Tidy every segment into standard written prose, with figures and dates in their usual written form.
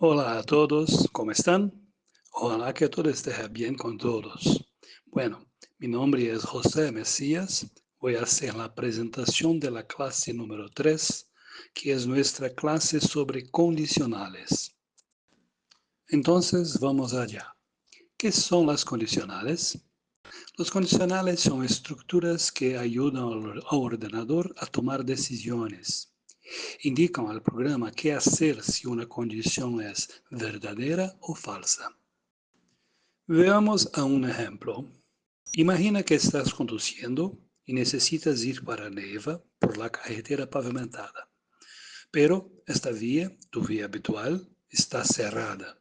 Hola a todos, ¿cómo están? Ojalá que todo esté bien con todos. Bueno, mi nombre es José Mesías. Voy a hacer la presentación de la clase número 3, que es nuestra clase sobre condicionales. Entonces, vamos allá. ¿Qué son las condicionales? Los condicionales son estructuras que ayudan al ordenador a tomar decisiones. Indican al programa qué hacer si una condición es verdadera o falsa. Veamos a un ejemplo. Imagina que estás conduciendo y necesitas ir para Neiva por la carretera pavimentada, pero esta vía, tu vía habitual, está cerrada.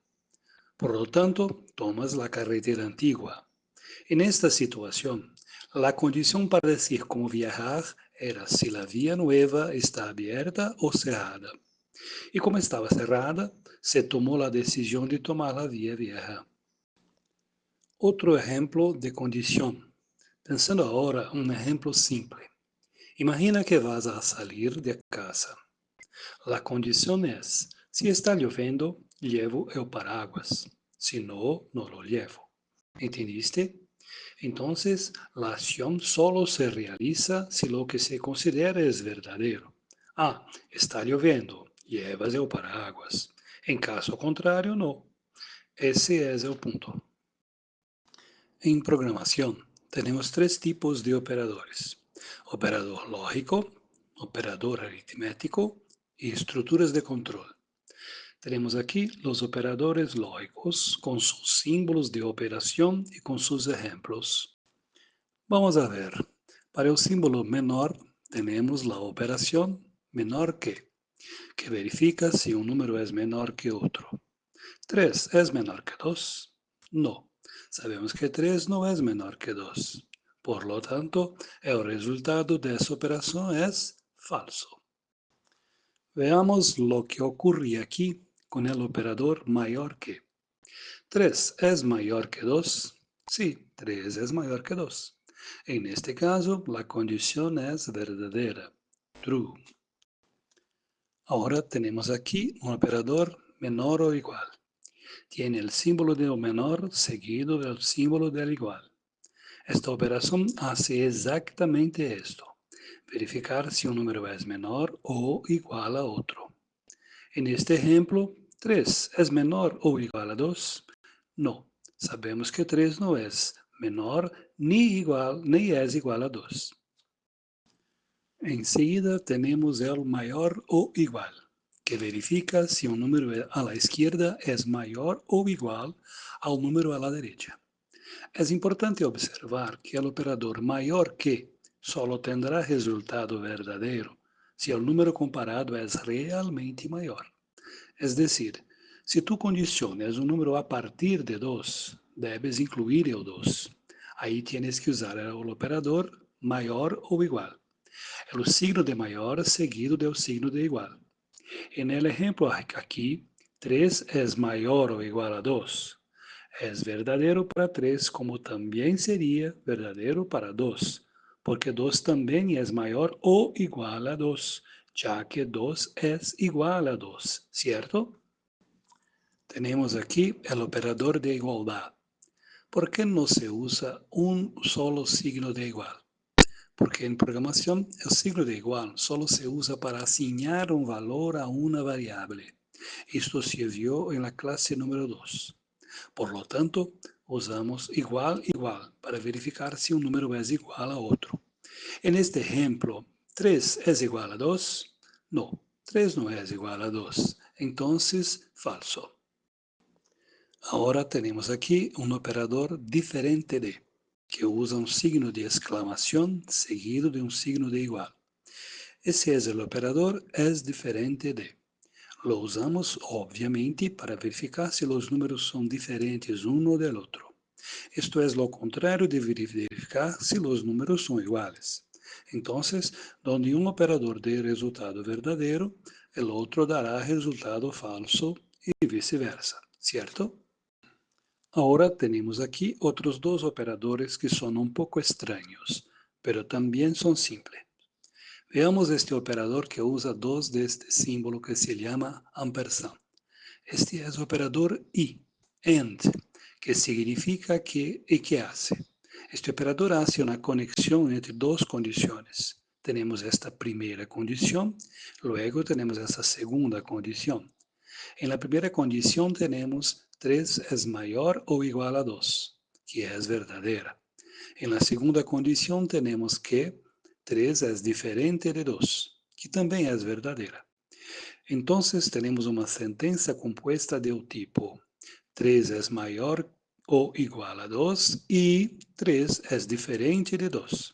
Por lo tanto, tomas la carretera antigua. En esta situación, la condición para decir cómo viajar era si la vía nueva está abierta o cerrada. Y como estaba cerrada, se tomó la decisión de tomar la vía vieja. Otro ejemplo de condición. Pensando ahora un ejemplo simple. Imagina que vas a salir de casa. La condición es, si está lloviendo, llevo el paraguas. Si no, no lo llevo. ¿Entendiste? Entonces, la acción solo se realiza si lo que se considera es verdadero. Ah, está lloviendo, llevas el paraguas. En caso contrario, no. Ese es el punto. En programación tenemos tres tipos de operadores: operador lógico, operador aritmético y estructuras de control. Tenemos aquí los operadores lógicos con sus símbolos de operación y con sus ejemplos. Vamos a ver. Para el símbolo menor tenemos la operación menor que verifica si un número es menor que otro. 3 es menor que 2. No. Sabemos que 3 no es menor que 2. Por lo tanto, el resultado de esa operación es falso. Veamos lo que ocurre aquí con el operador mayor que. 3 es mayor que 2. Sí, 3 es mayor que 2. En este caso, la condición es verdadera. True. Ahora tenemos aquí un operador menor o igual. Tiene el símbolo del menor seguido del símbolo del igual. Esta operación hace exactamente esto: verificar si un número es menor o igual a otro. En este ejemplo, 3 es menor o igual a 2. No, sabemos que 3 no es menor ni es igual a 2. Enseguida tenemos el mayor o igual, que verifica si un número a la izquierda es mayor o igual al número a la derecha. Es importante observar que el operador mayor que solo tendrá resultado verdadero si el número comparado es realmente mayor. Es decir, si tu condición es un número a partir de 2, debes incluir el 2. Ahí tienes que usar el operador mayor o igual. El signo de mayor seguido del signo de igual. En el ejemplo aquí, 3 es mayor o igual a 2. Es verdadero para 3 como también sería verdadero para 2, porque 2 también es mayor o igual a 2, ya que 2 es igual a 2, ¿cierto? Tenemos aquí el operador de igualdad. ¿Por qué no se usa un solo signo de igual? Porque en programación el signo de igual solo se usa para asignar un valor a una variable. Esto se vio en la clase número 2. Por lo tanto, usamos igual igual para verificar si un número es igual a otro. En este ejemplo, 3 es igual a 2. No, 3 no es igual a 2. Entonces, falso. Ahora tenemos aquí un operador diferente de, que usa un signo de exclamación seguido de un signo de igual. Ese es el operador es diferente de. Lo usamos obviamente para verificar si los números son diferentes uno del otro. Esto es lo contrario de verificar si los números son iguales. Entonces, donde un operador dé resultado verdadero, el otro dará resultado falso y viceversa, ¿cierto? Ahora tenemos aquí otros dos operadores que son un poco extraños, pero también son simples. Veamos este operador que usa dos de este símbolo que se llama ampersand. Este es operador y, AND, que significa que y que hace. Este operador hace una conexión entre dos condiciones. Tenemos esta primera condición, luego tenemos esta segunda condición. En la primera condición tenemos 3 es mayor o igual a 2, que es verdadera. En la segunda condición tenemos que 3 es diferente de 2, que también es verdadera. Entonces tenemos una sentencia compuesta del tipo 3 es mayor o igual a 2 y 3 es diferente de 2.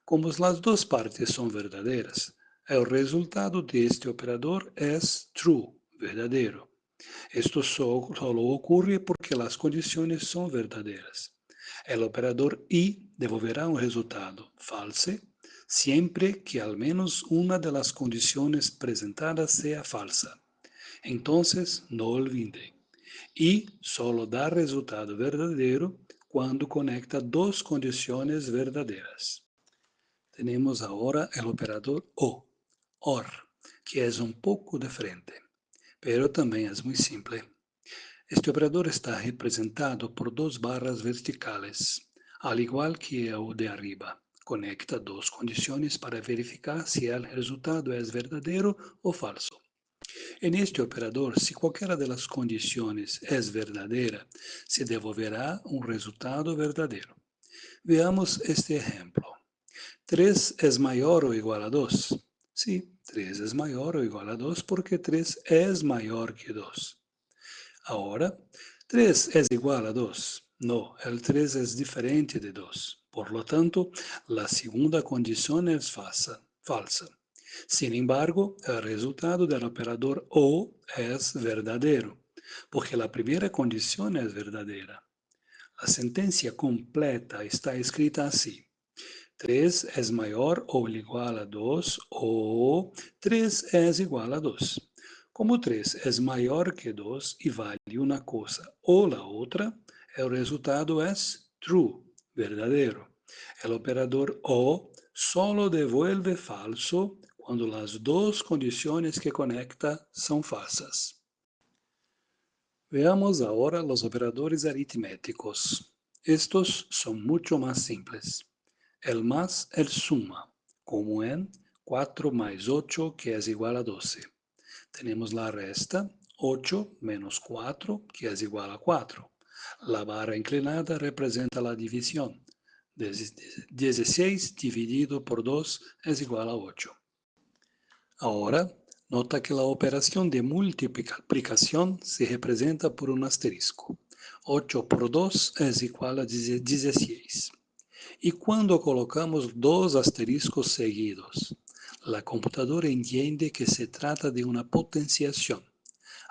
Como las dos partes son verdaderas, el resultado de este operador es true, verdadero. Esto solo ocurre porque las condiciones son verdaderas. El operador y devolverá un resultado falso siempre que al menos una de las condiciones presentadas sea falsa. Entonces, no olviden, y solo da resultado verdadero cuando conecta dos condiciones verdaderas. Tenemos ahora el operador OR, que es un poco diferente, pero también es muy simple. Este operador está representado por dos barras verticales, al igual que el de arriba. Conecta dos condiciones para verificar si el resultado es verdadero o falso. En este operador, si cualquiera de las condiciones es verdadera, se devolverá un resultado verdadero. Veamos este ejemplo. 3 es mayor o igual a 2. Sí, 3 es mayor o igual a 2 porque 3 es mayor que 2. Ahora, 3 es igual a 2. No, el 3 es diferente de 2. Por lo tanto, la segunda condición es falsa. Sin embargo, el resultado del operador O es verdadero, porque la primera condición es verdadera. La sentencia completa está escrita así. 3 es mayor o igual a 2 o 3 es igual a 2. Como 3 es mayor que 2 y vale una cosa o la otra, el resultado es true, verdadero. El operador O solo devuelve falso cuando las dos condiciones que conecta son falsas. Veamos ahora los operadores aritméticos. Estos son mucho más simples. El más el suma, como en 4 más 8 que es igual a 12. Tenemos la resta, 8 menos 4 que es igual a 4. La barra inclinada representa la división. 16 dividido por 2 es igual a 8. Ahora, nota que la operación de multiplicación se representa por un asterisco. 8 por 2 es igual a 16. Y cuando colocamos dos asteriscos seguidos, la computadora entiende que se trata de una potenciación.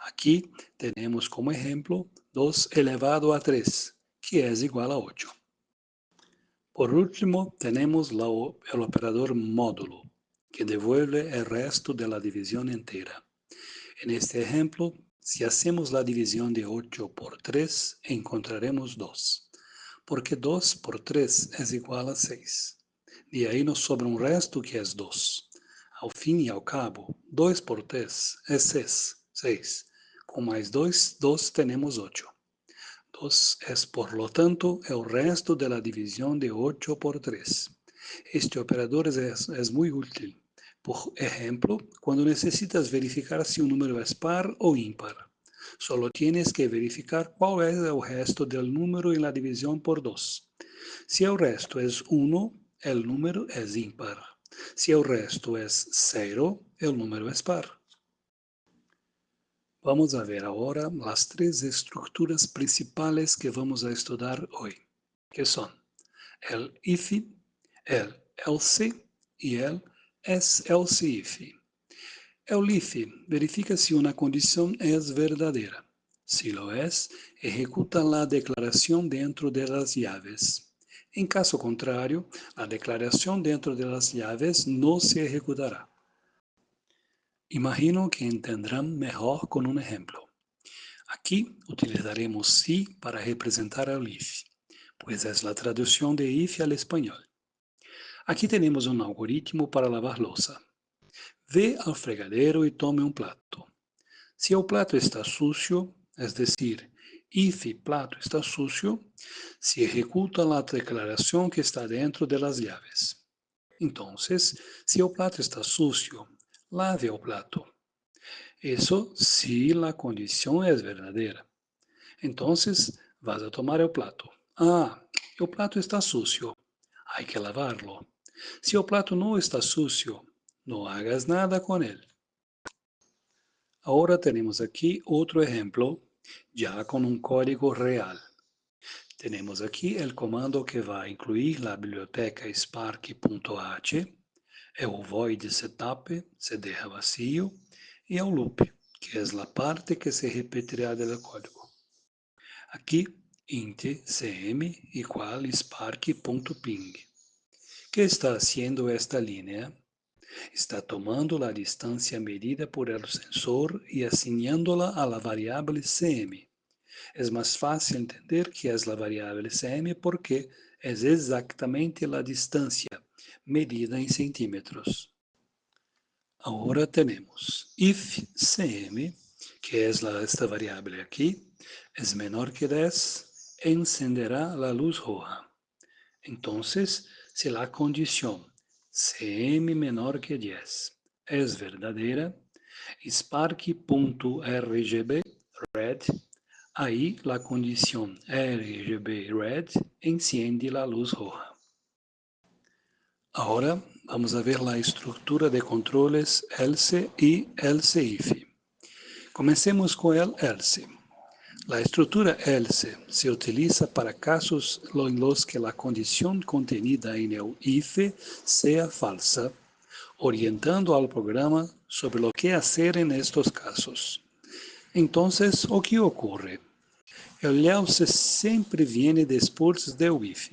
Aquí tenemos como ejemplo 2 elevado a 3, que es igual a 8. Por último, tenemos el operador módulo, que devuelve el resto de la división entera. En este ejemplo, si hacemos la división de 8 por 3, encontraremos 2, porque 2 por 3 es igual a 6. De ahí nos sobra un resto que es 2. Al fin y al cabo, 2 por 3 es 6. Con más 2 tenemos 8. 2 es, por lo tanto, el resto de la división de 8 por 3. Este operador es muy útil. Por ejemplo, cuando necesitas verificar si un número es par o impar. Solo tienes que verificar cuál es el resto del número en la división por 2. Si el resto es 1, el número es impar. Si el resto es 0, el número es par. Vamos a ver ahora las tres estructuras principales que vamos a estudiar hoy, que son el if, el else y el else if. El if verifica si una condición es verdadera. Si lo es, ejecuta la declaración dentro de las llaves. En caso contrario, la declaración dentro de las llaves no se ejecutará. Imagino que entenderán mejor con un ejemplo. Aquí utilizaremos si para representar el if, pues es la traducción de if al español. Aquí tenemos un algoritmo para lavar louça. Ve al fregadero y tome un plato. Si el plato está sucio, es decir, if plato está sucio, se ejecuta la declaración que está dentro de las llaves. Entonces, si el plato está sucio, lave el plato. Eso si la condición es verdadera. Entonces, vas a tomar el plato. Ah, el plato está sucio. Hay que lavarlo. Si el plato no está sucio, no hagas nada con él. Ahora tenemos aquí otro ejemplo, ya con un código real. Tenemos aquí el comando que va a incluir la biblioteca spark.h, el void setup se deja vacío y el loop, que es la parte que se repetirá del código. Aquí int cm igual spark.ping. ¿Qué está haciendo esta línea? Está tomando la distancia medida por el sensor y asignándola a la variable cm. Es más fácil entender que es la variable cm porque es exactamente la distancia medida en centímetros. Ahora tenemos if cm, que es esta variable aquí, es menor que 10, encenderá la luz roja. Entonces, si la condición cm menor que 10 es verdadera, spark.rgb red, ahí la condición RGB red enciende la luz roja. Ahora vamos a ver la estructura de controles else y else if. Comencemos con el else. La estructura else se utiliza para casos en los que la condición contenida en el if sea falsa, orientando al programa sobre lo que hacer en estos casos. Entonces, ¿o qué ocurre? El else sempre viene después del if.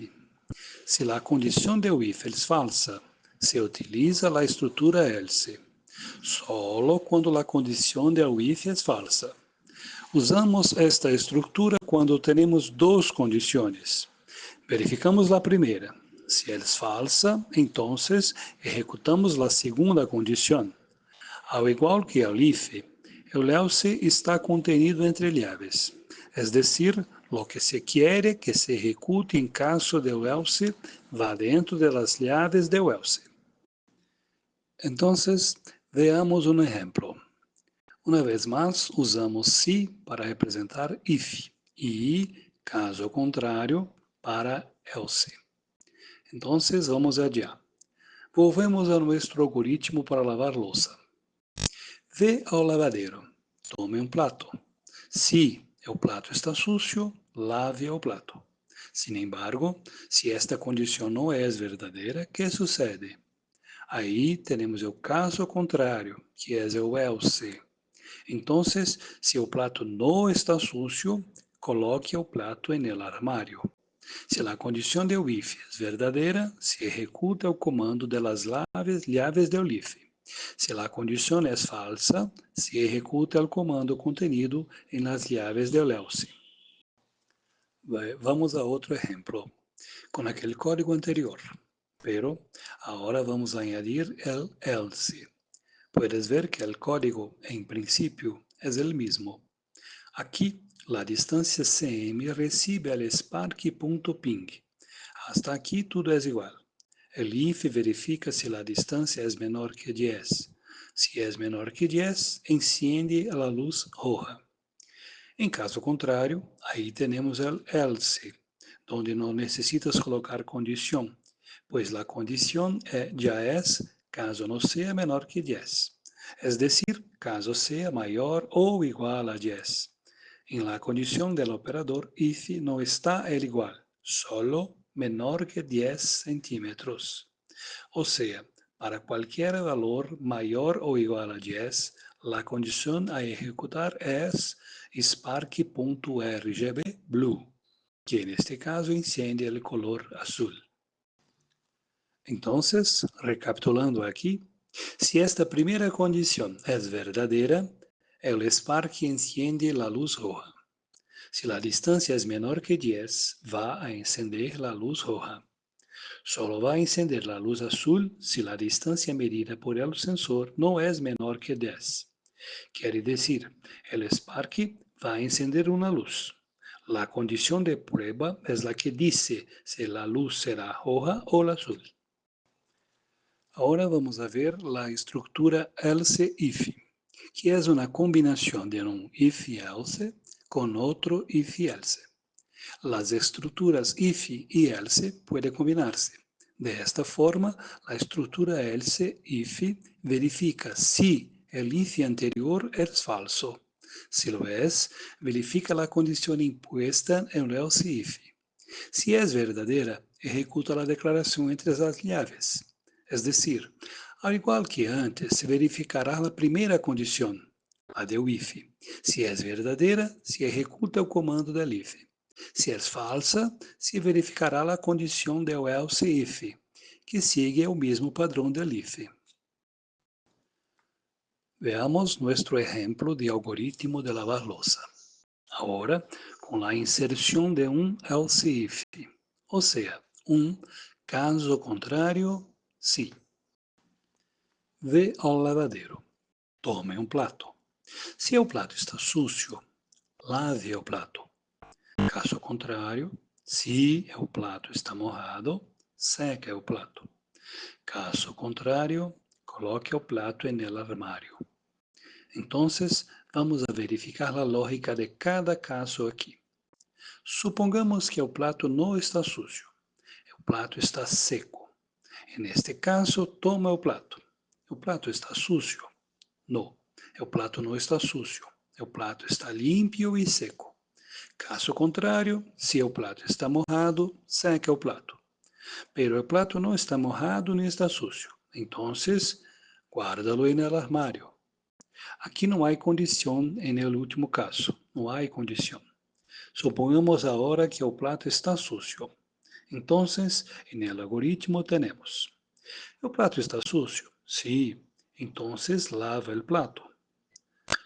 Si la condición del if es falsa, se utiliza la estructura else, solo cuando la condición del if es falsa. Usamos esta estructura cuando tenemos dos condiciones. Verificamos la primera. Si es falsa, entonces ejecutamos la segunda condición. Al igual que el if, el else está contenido entre llaves, es decir, lo que se quiere que se ejecute en caso del else va dentro de las llaves del else. Entonces, veamos un ejemplo. Una vez más, usamos si para representar if y, caso contrario, para else. Entonces, vamos allá. Volvemos a nuestro algoritmo para lavar louça. Ve ao lavadeiro, tome um plato. Si el plato está sucio, lave el plato. Sin embargo, si esta condición no es verdadera, ¿qué sucede? Ahí tenemos el caso contrario, que es el else. Entonces, si el plato no está sucio, coloque el plato en el armario. Si la condición del if es verdadera, se ejecuta el comando de las llaves del if. Si la condición es falsa, se ejecuta el comando contenido en las llaves del else. Vamos a otro ejemplo, con aquel código anterior, pero ahora vamos a añadir el else. Puedes ver que el código, en principio, es el mismo. Aquí, la distancia cm recibe el spark.ping. Hasta aquí todo es igual. El if verifica si la distancia es menor que 10. Si es menor que 10, enciende la luz roja. En caso contrario, ahí tenemos el else, donde no necesitas colocar condición, pues la condición ya es caso no sea menor que 10. Es decir, caso sea mayor o igual a 10. En la condición del operador if no está el igual, solo menor que 10 centímetros. O sea, para cualquier valor mayor o igual a 10, la condición a ejecutar es spark.rgb blue, que en este caso enciende el color azul. Entonces, recapitulando aquí, si esta primera condición es verdadera, el Spark enciende la luz roja. Si la distancia es menor que 10, va a encender la luz roja. Solo va a encender la luz azul si la distancia medida por el sensor no es menor que 10. Quiere decir, el Spark va a encender una luz. La condición de prueba es la que dice si la luz será roja o azul. Ahora vamos a ver la estructura else-if, que es una combinación de un if-else con otro if-else. Las estructuras if y else pueden combinarse. De esta forma, la estructura else-if verifica si el if anterior es falso. Si lo es, verifica la condición impuesta en el else-if. Si es verdadera, ejecuta la declaración entre las llaves. Es decir, al igual que antes, se verificará la primera condición, la del if. Si es verdadera, se ejecuta el comando del if. Si es falsa, se verificará la condición del else if, que sigue el mismo padrón del if. Veamos nuestro ejemplo de algoritmo de lavar loza. Ahora, con la inserción de un else if, o sea, un caso contrario, sí. Ve ao lavadero. Tome um prato. Se o prato está sucio, lave o prato. Caso contrário, se o prato está mojado, seque o prato. Caso contrário, coloque o prato en el armário. Entonces, vamos a verificar a lógica de cada caso aqui. Supongamos que o prato não está sucio. O prato está seco. Neste caso, toma o prato. O prato está sucio? Não. O prato não está sucio. O prato está limpo e seco. Caso contrário, se o prato está mojado, seque o prato. Pero o prato não está mojado nem está sucio. Então, guárdalo en el armário. Aqui não há condição en el último caso. Não há condição. Supongamos agora que o prato está sucio. Então, en el algoritmo temos: o prato está sucio? Sí. Então, lava o prato.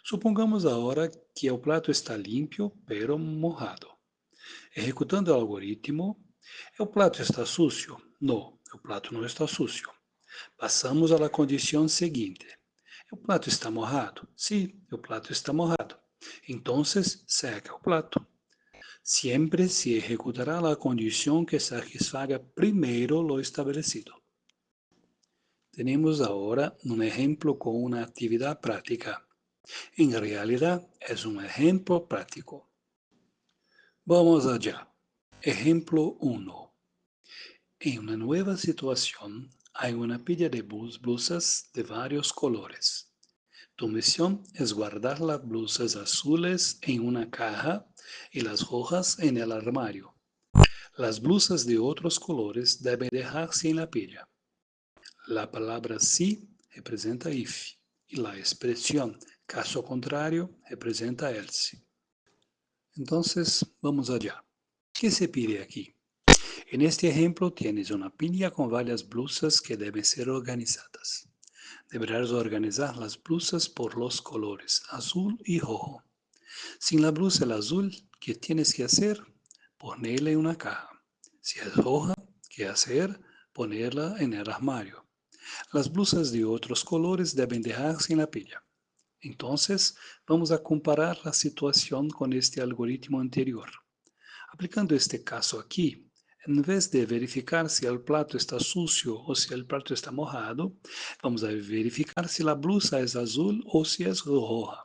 Supongamos agora que o prato está limpo, pero mojado. Ejecutando o algoritmo, o prato está sucio? Não, o prato não está sucio. Passamos à condição seguinte: o prato está mojado? Sim, o prato está mojado. Então, seca o prato. Sempre se ejecutará a condição que satisfaga primeiro o estabelecido. Temos agora um exemplo com uma atividade prática. En realidad es un ejemplo práctico. Vamos allá. Ejemplo 1. En una nueva situación hay una pila de blusas de varios colores. Tu misión es guardar las blusas azules en una caja y las rojas en el armario. Las blusas de otros colores deben dejarse en la pila. La palabra sí representa if y la expresión caso contrario representa else. Entonces, vamos allá. ¿Qué se pide aquí? En este ejemplo tienes una pila con varias blusas que deben ser organizadas. Deberás organizar las blusas por los colores azul y rojo. Sin la blusa el azul, ¿qué tienes que hacer? Ponerla en una caja. Si es roja, ¿qué hacer? Ponerla en el armario. Las blusas de otros colores deben dejarse en la pila. Entonces, vamos a comparar la situación con este algoritmo anterior. Aplicando este caso aquí, en vez de verificar si el plato está sucio o si el plato está mojado, vamos a verificar si la blusa es azul o si es roja.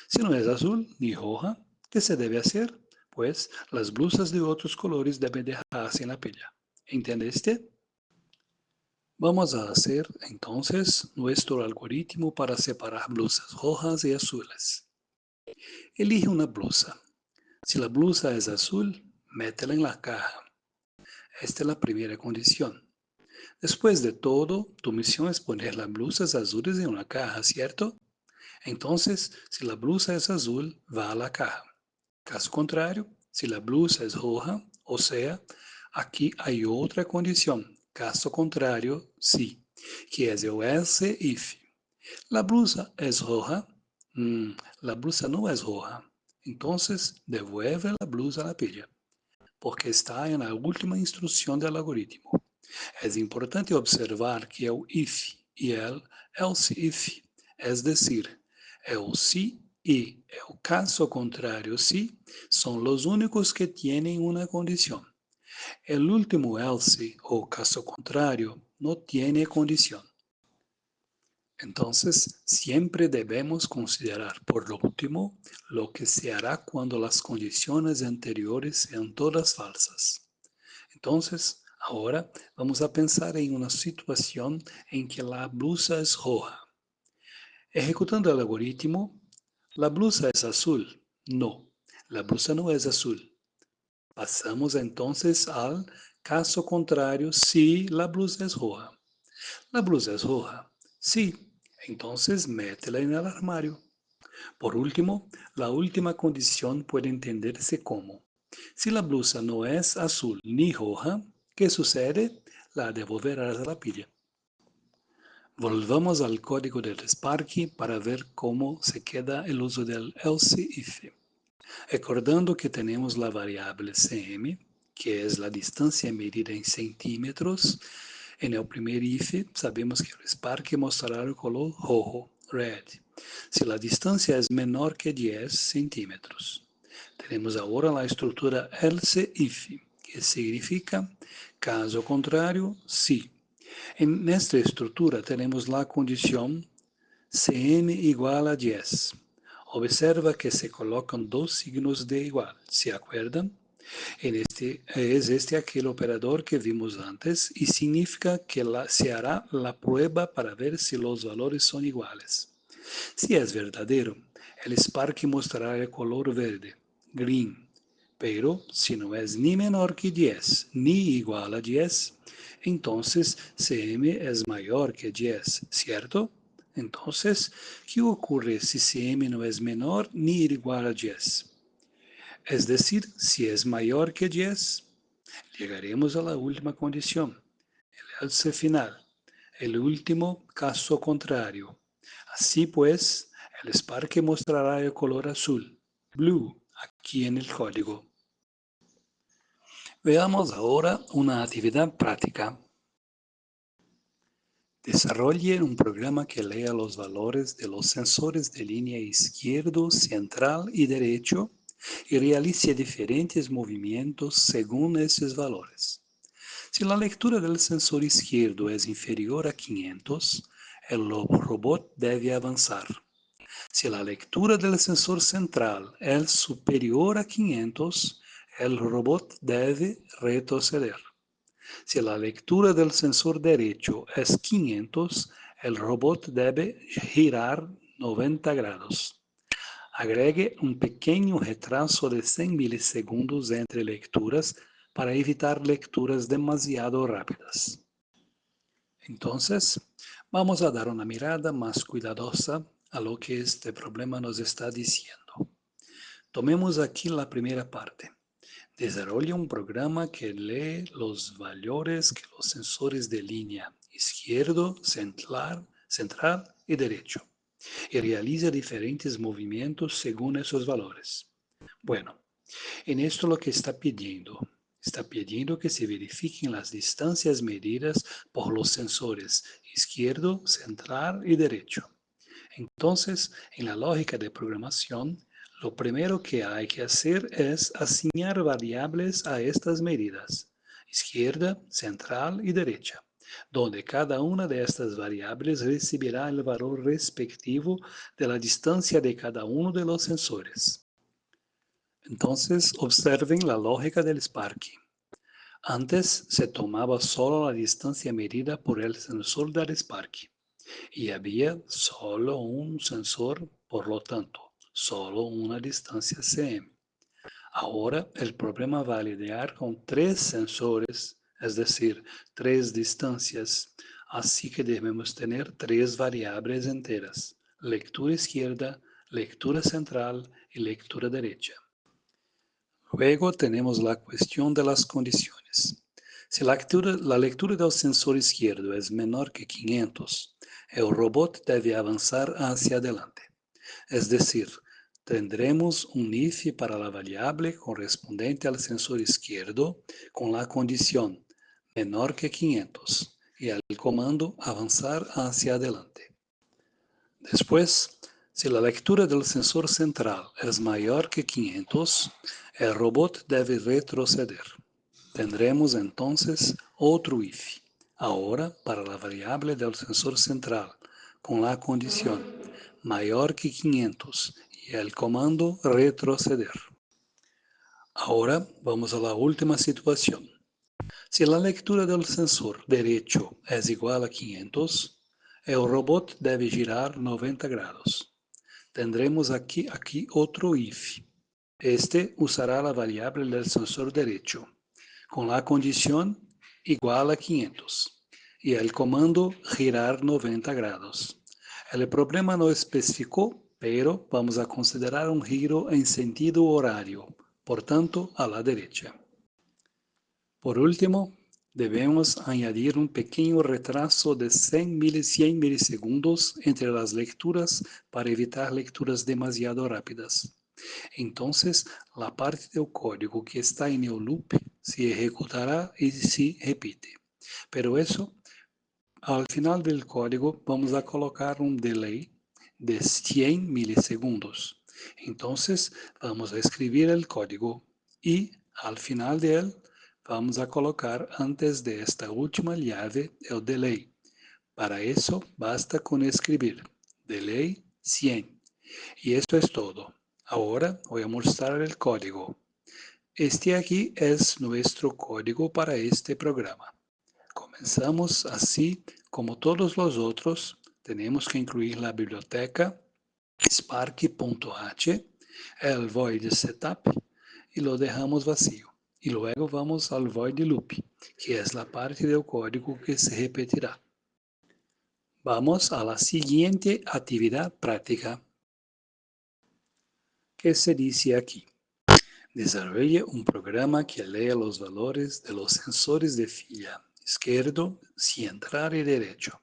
Si no es azul ni roja, ¿qué se debe hacer? Pues las blusas de otros colores deben dejarse en la pila. ¿Entendiste? Vamos a hacer entonces nuestro algoritmo para separar blusas rojas y azules. Elige una blusa. Si la blusa es azul, métela en la caja. Esta es la primera condición. Después de todo, tu misión es poner las blusas azules en una caja, ¿cierto? Entonces, si la blusa es azul, va a la caja. Caso contrario, si la blusa es roja, o sea, aquí hay otra condición. Caso contrario, sí, que es el else if. La blusa es roja. La blusa no es roja. Entonces, devuelve la blusa a la pila, porque está en la última instrucción del algoritmo. Es importante observar que el if y el else if, es decir, El sí y el caso contrario sí son los únicos que tienen una condición. El último else o caso contrario no tiene condición. Entonces, siempre debemos considerar por lo último lo que se hará cuando las condiciones anteriores sean todas falsas. Entonces, ahora vamos a pensar en una situación en que la blusa es roja. Ejecutando el algoritmo, ¿la blusa es azul? No, la blusa no es azul. Pasamos entonces al caso contrario si la blusa es roja. La blusa es roja. Sí, entonces métela en el armario. Por último, la última condición puede entenderse como: si la blusa no es azul ni roja, ¿qué sucede? La devolverás a la pila. Volvamos al código del Spark para ver cómo se queda el uso del else if. Recordando que tenemos la variable cm, que es la distancia medida en centímetros. En el primer if sabemos que el Spark mostrará el color rojo, red, si la distancia es menor que 10 centímetros. Tenemos ahora la estructura else if, que significa caso contrario, sí. En esta estructura tenemos la condición cm igual a 10. Observa que se colocan dos signos de igual, ¿se acuerdan? Es este aquel operador que vimos antes y significa que se hará la prueba para ver si los valores son iguales. Si es verdadero, el Spark mostrará el color verde, green, pero si no es ni menor que 10 ni igual a 10, entonces cm es mayor que 10, ¿cierto? Entonces, ¿qué ocurre si cm no es menor ni igual a 10? Es decir, si es mayor que 10, llegaremos a la última condición, el else final, el último caso contrario. Así pues, el Spark mostrará el color azul, blue, aquí en el código. Veamos ahora una actividad práctica. Desarrolle un programa que lea los valores de los sensores de línea izquierdo, central y derecho y realice diferentes movimientos según esos valores. Si la lectura del sensor izquierdo es inferior a 500, el robot debe avanzar. Si la lectura del sensor central es superior a 500, el robot debe retroceder. Si la lectura del sensor derecho es 500, el robot debe girar 90 grados. Agregue un pequeño retraso de 100 milisegundos entre lecturas para evitar lecturas demasiado rápidas. Entonces, vamos a dar una mirada más cuidadosa a lo que este problema nos está diciendo. Tomemos aquí la primera parte. Desarrolla un programa que lee los valores que los sensores de línea izquierdo, central y derecho y realiza diferentes movimientos según esos valores. Bueno, en esto lo que está pidiendo que se verifiquen las distancias medidas por los sensores izquierdo, central y derecho. Entonces, en la lógica de programación, lo primero que hay que hacer es asignar variables a estas medidas, izquierda, central y derecha, donde cada una de estas variables recibirá el valor respectivo de la distancia de cada uno de los sensores. Entonces, observen la lógica del Spark. Antes se tomaba solo la distancia medida por el sensor del Spark y había solo un sensor, por lo tanto, solo una distancia cm. Ahora el problema va a lidiar con 3 sensores, es decir, 3 distancias, así que debemos tener 3 variables enteras: lectura izquierda, lectura central y lectura derecha. Luego tenemos la cuestión de las condiciones. Si la lectura del sensor izquierdo es menor que 500, el robot debe avanzar hacia adelante. Es decir, tendremos un if para la variable correspondiente al sensor izquierdo con la condición menor que 500 y el comando avanzar hacia adelante. Después, Si la lectura del sensor central es mayor que 500, el robot debe retroceder. Tendremos entonces otro if, ahora para la variable del sensor central, con la condición mayor que 500 y el comando retroceder. Ahora vamos a la última situación. Si la lectura del sensor derecho es igual a 500, el robot debe girar 90 grados. Tendremos aquí otro if. Este usará la variable del sensor derecho, con la condición igual a 500, y el comando girar 90 grados. El problema no especificó, pero vamos a considerar un giro en sentido horario, por tanto, a la derecha. Por último, debemos añadir un pequeño retraso de 100 milisegundos entre las lecturas para evitar lecturas demasiado rápidas. Entonces, la parte del código que está en el loop se ejecutará y se repite. Pero eso, al final del código, vamos a colocar un delay de 100 milisegundos. Entonces, vamos a escribir el código y al final de él, vamos a colocar antes de esta última llave el delay. Para eso, basta con escribir delay 100. Y esto es todo. Ahora voy a mostrar el código. Este aquí es nuestro código para este programa. Comenzamos así como todos los otros. Tenemos que incluir la biblioteca spark.h, el void setup y lo dejamos vacío. Y luego vamos al void loop, que es la parte del código que se repetirá. Vamos a la siguiente actividad práctica, que se dice aquí. Desarrolle un programa que lea los valores de los sensores de fila izquierdo, central y derecho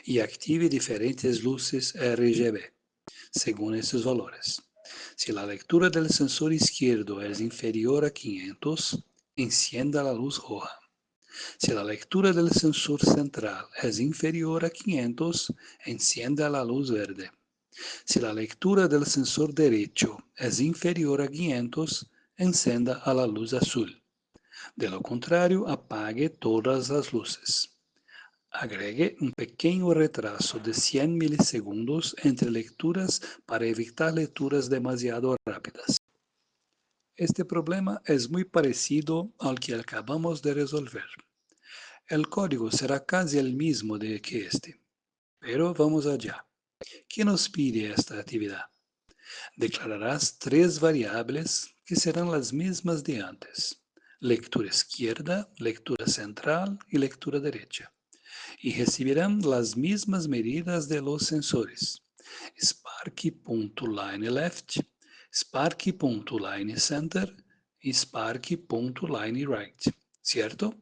y active diferentes luces RGB según estos valores. Si la lectura del sensor izquierdo es inferior a 500, encienda la luz roja. Si la lectura del sensor central es inferior a 500, encienda la luz verde. Si la lectura del sensor derecho es inferior a 500, encenda a la luz azul. De lo contrario, apague todas las luces. Agregue un pequeño retraso de 100 milisegundos entre lecturas para evitar lecturas demasiado rápidas. Este problema es muy parecido al que acabamos de resolver. El código será casi el mismo que este. Pero vamos allá. ¿Qué nos pide esta actividad? Declararás 3 variables que serán las mismas de antes. Lectura izquierda, lectura central y lectura derecha. Y recibirán las mismas medidas de los sensores. Spark.lineLeft, Spark.lineCenter y Spark.lineRight. ¿Cierto?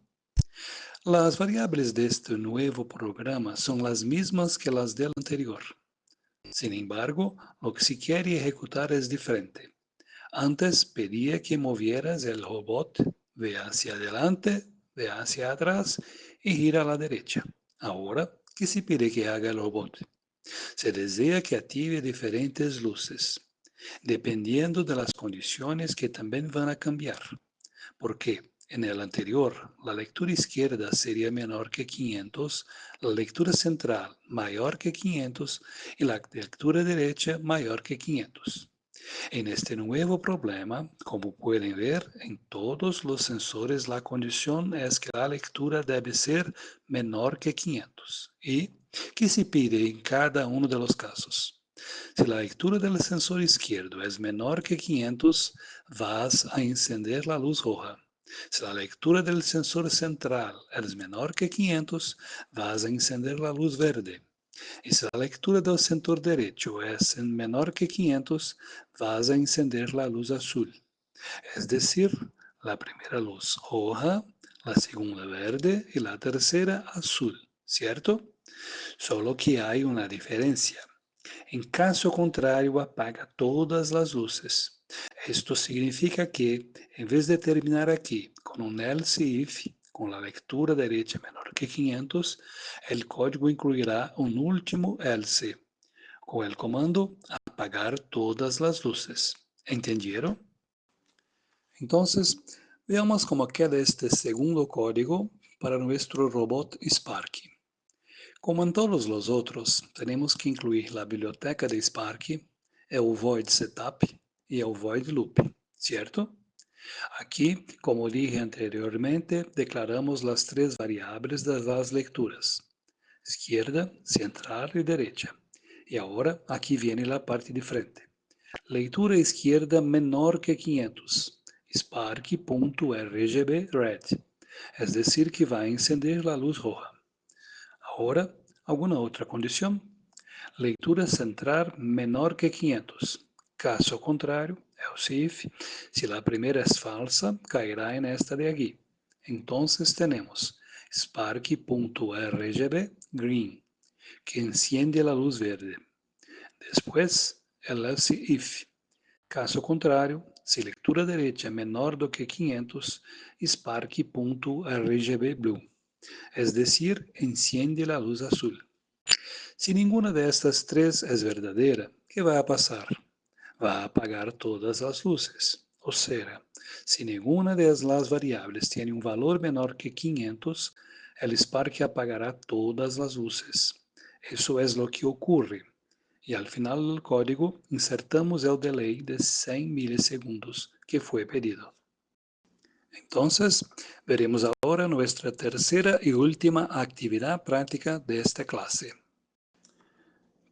Las variables de este nuevo programa son las mismas que las del anterior. Sin embargo, lo que se quiere ejecutar es diferente. Antes pedía que movieras el robot de hacia adelante, de hacia atrás y gira a la derecha. Ahora, ¿qué se pide que haga el robot? Se desea que active diferentes luces, dependiendo de las condiciones que también van a cambiar. Porque en el anterior, la lectura izquierda sería menor que 500, la lectura central mayor que 500 y la lectura derecha mayor que 500. En este nuevo problema, como pueden ver, en todos los sensores la condición es que la lectura debe ser menor que 500. ¿Y qué se pide en cada uno de los casos? Si la lectura del sensor izquierdo es menor que 500, vas a encender la luz roja. Si la lectura del sensor central es menor que 500, vas a encender la luz verde. Y si la lectura del sensor derecho es menor que 500, vas a encender la luz azul. Es decir, la primera luz roja, la segunda verde y la tercera azul, ¿cierto? Solo que hay una diferencia. En caso contrario, apaga todas las luces. Esto significa que, en vez de terminar aquí con un else if, con la lectura derecha menor que 500, el código incluirá un último else, con el comando apagar todas las luces. ¿Entendieron? Entonces, veamos cómo queda este segundo código para nuestro robot Sparky. Como en todos los otros, tenemos que incluir la biblioteca de Sparky, el void setup y el void loop, ¿cierto? Aquí, como dije anteriormente, declaramos las tres variables de las lecturas: izquierda, central y derecha. Y ahora aquí viene la parte de frente. Lectura izquierda menor que 500, Sparky.RGB red, es decir, que va a encender la luz roja. Ahora, alguna otra condición. Lectura central menor que 500. Caso contrario, else if, si la primera es falsa, caerá en esta de aquí. Entonces tenemos Sparky.RGB green, que enciende la luz verde. Después, el else if. Caso contrario, si lectura derecha menor do que 500, Sparky.RGB blue, es decir, enciende la luz azul. Si ninguna de estas tres es verdadera, ¿qué va a pasar? Va a apagar todas las luces. O sea, si ninguna de las variables tiene un valor menor que 500, el Spark apagará todas las luces. Eso es lo que ocurre. Y al final del código insertamos el delay de 100 milisegundos que fue pedido. Entonces, veremos ahora nuestra tercera y última actividad práctica de esta clase.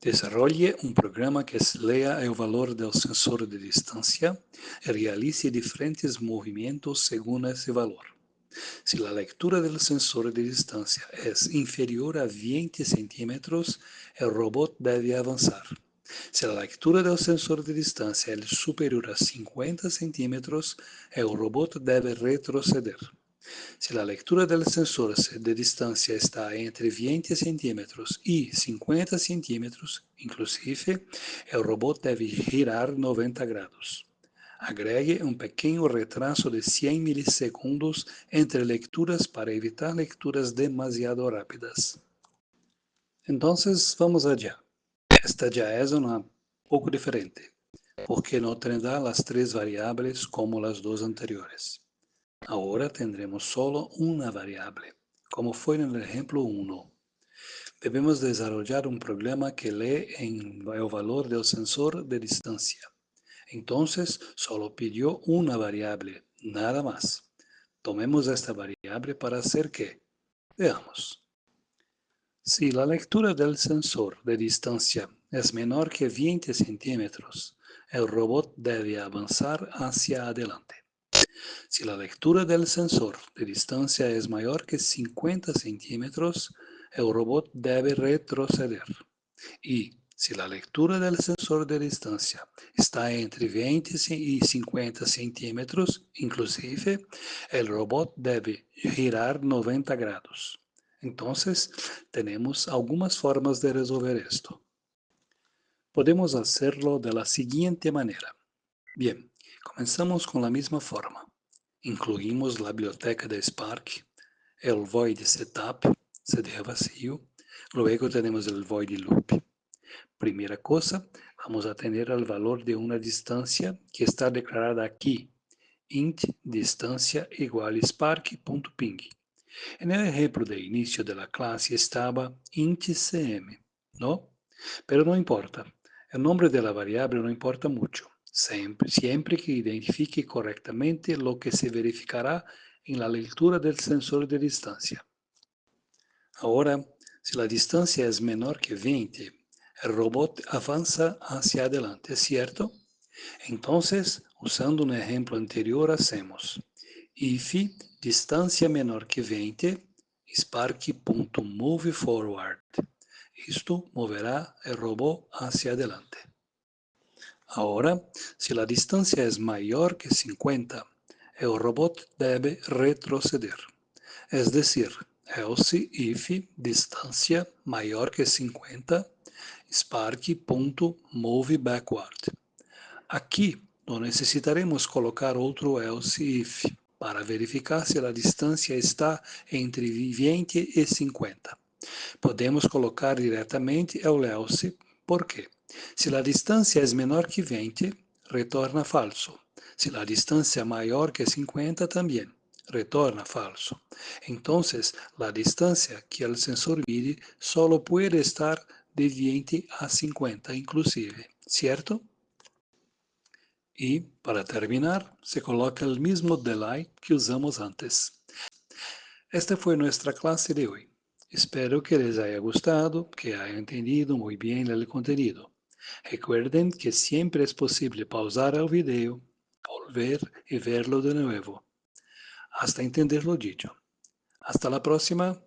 Desarrolle un programa que lea el valor del sensor de distancia y realice diferentes movimientos según ese valor. Si la lectura del sensor de distancia es inferior a 20 centímetros, el robot debe avanzar. Si la lectura del sensor de distancia es superior a 50 centímetros, el robot debe retroceder. Si la lectura del sensor de distancia está entre 20 centímetros y 50 centímetros, inclusive, el robot debe girar 90 grados. Agregue un pequeño retraso de 100 milisegundos entre lecturas para evitar lecturas demasiado rápidas. Entonces, vamos allá. Esta ya es una poco diferente, porque no tendrá las tres variables como las dos anteriores. Ahora tendremos solo una variable, como fue en el ejemplo 1. Debemos desarrollar un programa que lee el valor del sensor de distancia. Entonces, solo pidió una variable, nada más. Tomemos esta variable para hacer ¿qué? Veamos. Si la lectura del sensor de distancia es menor que 20 centímetros, el robot debe avanzar hacia adelante. Si la lectura del sensor de distancia es mayor que 50 centímetros, el robot debe retroceder. Y si la lectura del sensor de distancia está entre 20 y 50 centímetros, inclusive, el robot debe girar 90 grados. Entonces, tenemos algunas formas de resolver esto. Podemos hacerlo de la siguiente manera. Bien, comenzamos con la misma forma. Incluimos la biblioteca de Spark, el void setup, se deja vacío, luego tenemos el void loop. Primera cosa, vamos a tener el valor de una distancia que está declarada aquí, int distancia igual spark.ping. En el ejemplo de inicio de la clase estaba int cm, ¿no? Pero no importa, el nombre de la variable no importa mucho, siempre que identifique correctamente lo que se verificará en la lectura del sensor de distancia. Ahora, si la distancia es menor que 20, el robot avanza hacia adelante, ¿cierto? Entonces, usando un ejemplo anterior, hacemos if distancia menor que 20, spark.moveForward. Esto moverá el robot hacia adelante. Ahora, si la distancia es mayor que 50, el robot debe retroceder. Es decir, else if distancia mayor que 50, spark.moveBackward. Aquí no necesitaremos colocar otro else if para verificar si la distancia está entre 20 y 50. Podemos colocar diretamente el else. ¿Por qué? Si la distancia es menor que 20, retorna falso. Si la distancia es mayor que 50 también, retorna falso. Entonces, la distancia que el sensor mide solo puede estar de 20 a 50 inclusive, ¿cierto? Y, para terminar, se coloca el mismo delay que usamos antes. Esta fue nuestra clase de hoy. Espero que les haya gustado, que hayan entendido muy bien el contenido. Recuerden que siempre es posible pausar el video, volver y verlo de nuevo, hasta entender lo dicho. Hasta la próxima.